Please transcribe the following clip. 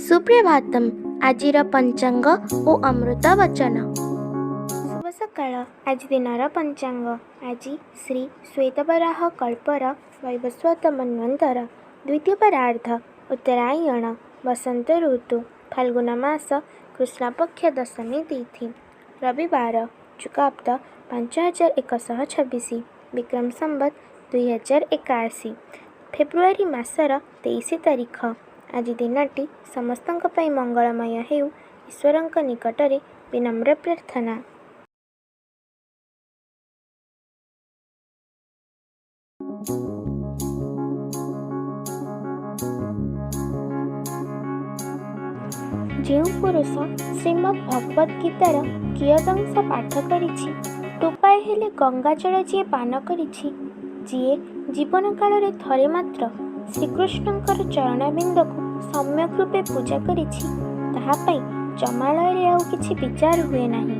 ସୁପ୍ରଭାତମ୍। ଆଜିର ପଞ୍ଚାଙ୍ଗ ଓ ଅମୃତ ବଚନ। ଶୁଭ ସକାଳ। ଆଜି ଦିନର ପଞ୍ଚାଙ୍ଗ। ଆଜି ଶ୍ରୀ ଶ୍ୱେତବରାହ କଳ୍ପର ବୈବସ୍ୱତ ମନ୍ୱନ୍ତର ଦ୍ୱିତୀୟ ପରାର୍ଦ୍ଧ ଉତ୍ତରାୟଣ ବସନ୍ତ ଋତୁ ଫାଲ୍ଗୁନ ମାସ କୃଷ୍ଣପକ୍ଷ ଦଶମୀ ତିଥି ରବିବାର ଯୁଗାବ୍ଦ 5126 ବିକ୍ରମ ସମ୍ବତ 2081 ଫେବୃଆରୀ ମାସର 23 ତାରିଖ। ଆଜି ଦିନଟି ସମସ୍ତଙ୍କ ପାଇଁ ମଙ୍ଗଳମୟ ହେଉ, ଈଶ୍ୱରଙ୍କ ନିକଟରେ ବିନମ୍ର ପ୍ରାର୍ଥନା। ଯେଉଁ ପୁରୁଷ ଶ୍ରୀମଦ୍ ଭଗବତ ଗୀତାର କିୟଦଂଶ ପାଠ କରିଛି, ଟୋପାଏ ହେଲେ ଗଙ୍ଗାଜଳ ଯିଏ ପାନ କରିଛି, ଯିଏ ଜୀବନ କାଳରେ ଥରେ ମାତ୍ର ଶ୍ରୀକୃଷ୍ଣଙ୍କର ଚରଣବିନ୍ଦକୁ ସମ୍ୟକ୍ ରୂପେ ପୂଜା କରିଛି, ତାହା ପାଇଁ ଯମାଳୟରେ ଆଉ କିଛି ବିଚାର ହୁଏ ନାହିଁ।